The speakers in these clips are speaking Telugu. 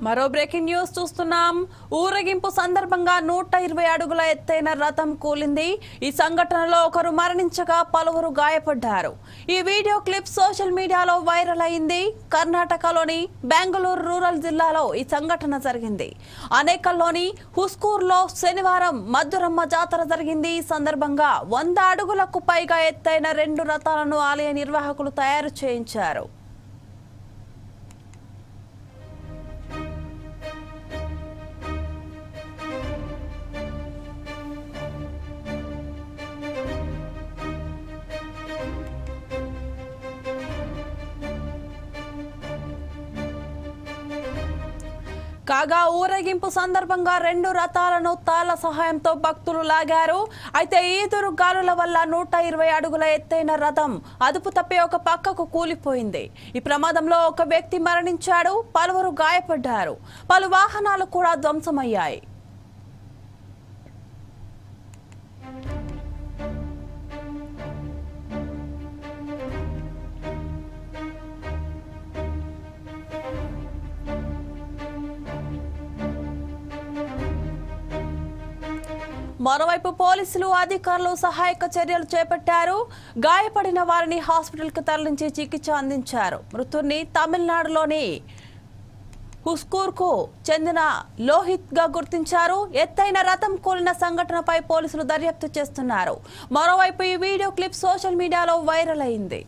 మరో బ్రేకింగ్ న్యూస్ చూస్తున్నాం. ఊరేగింపు సందర్భంగా 120 అడుగుల ఎత్తైన రథం కూలింది. ఈ సంఘటనలో ఒకరు మరణించగా పలువురు గాయపడ్డారు. ఈ వీడియో క్లిప్ సోషల్ మీడియాలో వైరల్ అయింది. కర్ణాటకలోని బెంగళూరు రూరల్ జిల్లాలో ఈ సంఘటన జరిగింది. అనేకల్లోని హుస్కూర్లో శనివారం మధురమ్మ జాతర జరిగింది. ఈ సందర్భంగా 100 అడుగులకు పైగా ఎత్తైన 2 రథాలను ఆలయ నిర్వాహకులు తయారు చేయించారు. కాగా ఊరేగింపు సందర్భంగా 2 రథాలను తాళ్ల సహాయంతో భక్తులు లాగారు. అయితే ఈదురు గాలుల వల్ల 120 అడుగుల ఎత్తైన రథం అదుపు తప్పి ఒక పక్కకు కూలిపోయింది. ఈ ప్రమాదంలో ఒక వ్యక్తి మరణించాడు, పలువురు గాయపడ్డారు. పలు వాహనాలు కూడా ధ్వంసమయ్యాయి. మరోవైపు పోలీసులు అధికారులు సహాయక చర్యలు చేపట్టారు. గాయపడిన వారిని హాస్పిటల్కు తరలించి చికిత్స అందించారు. మృతుడిని తమిళనాడులోని హుస్కూర్కు చెందిన లోహిత్ గా గుర్తించారు. ఎత్తైన రథం కూలిన సంఘటనపై పోలీసులు దర్యాప్తు చేస్తున్నారు. మరోవైపు ఈ వీడియో క్లిప్ సోషల్ మీడియాలో వైరల్ అయింది.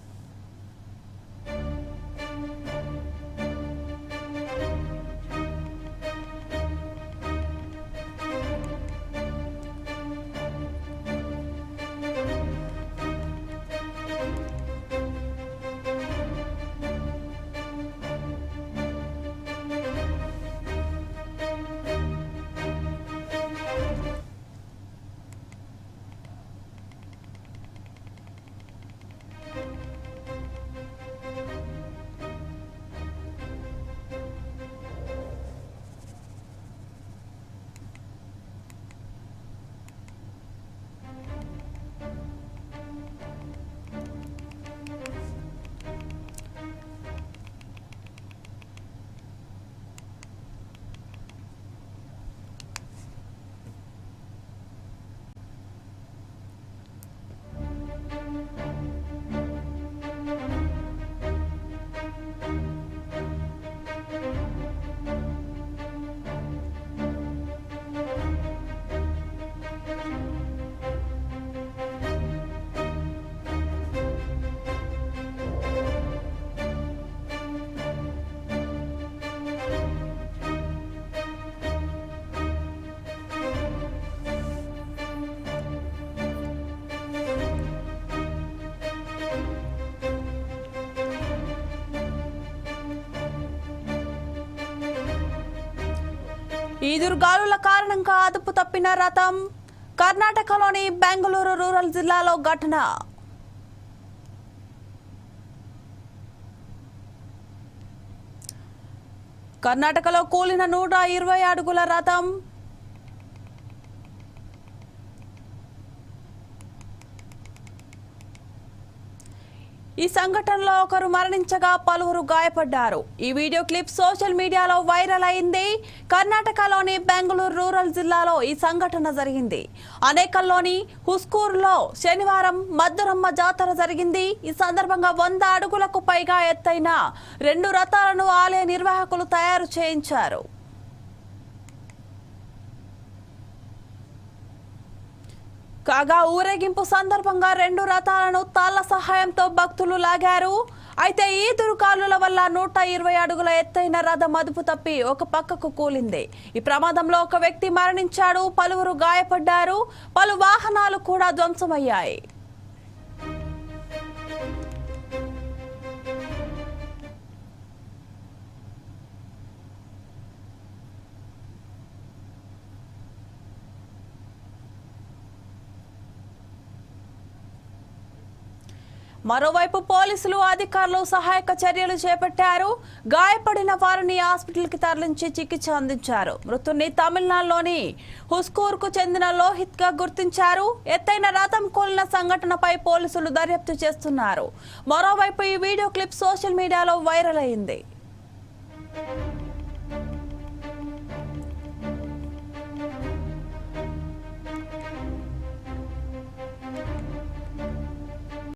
ఈదురుగాలుల కారణంగా అదుపు తప్పిన రథం. కర్ణాటకలోని బెంగళూరు రూరల్ జిల్లాలో ఘటన. కర్ణాటకలో కూలిన 120 అడుగుల రథం. ఈ సంఘటనలో ఒకరు మరణించగా పలువురు గాయపడ్డారు. ఈ వీడియో క్లిప్ సోషల్ మీడియాలో వైరల్ అయింది. కర్ణాటకలోని బెంగళూరు రూరల్ జిల్లాలో ఈ సంఘటన జరిగింది. అనేకల్లోని హుస్కూర్లో శనివారం మధురమ్మ జాతర జరిగింది. ఈ సందర్భంగా 100 అడుగులకు పైగా ఎత్తైన 2 రథాలను ఆలయ నిర్వాహకులు తయారు చేయించారు. కాగా ఊరేగింపు సందర్భంగా 2 రథాలను తాళ్ల సహాయంతో భక్తులు లాగారు. అయితే ఈదురుగాలుల వల్ల 120 అడుగుల ఎత్తైన రథం అదుపు తప్పి ఒక పక్కకు కూలింది. ఈ ప్రమాదంలో ఒక వ్యక్తి మరణించాడు, పలువురు గాయపడ్డారు. పలు వాహనాలు కూడా ధ్వంసమయ్యాయి. మరోవైపు పోలీసులు అధికారులు సహాయక చర్యలు చేపట్టారు. గాయపడిన వారిని హాస్పిటల్కి తరలించి చికిత్స అందించారు. మృతుడిని తమిళనాడులోని హుస్కూర్కు చెందిన లోహిత్ గా గుర్తించారు. ఎత్తైన రథం కూలిన సంఘటనపై పోలీసులు దర్యాప్తు చేస్తున్నారు. మరోవైపు ఈ వీడియో క్లిప్ సోషల్ మీడియాలో వైరల్ అయింది.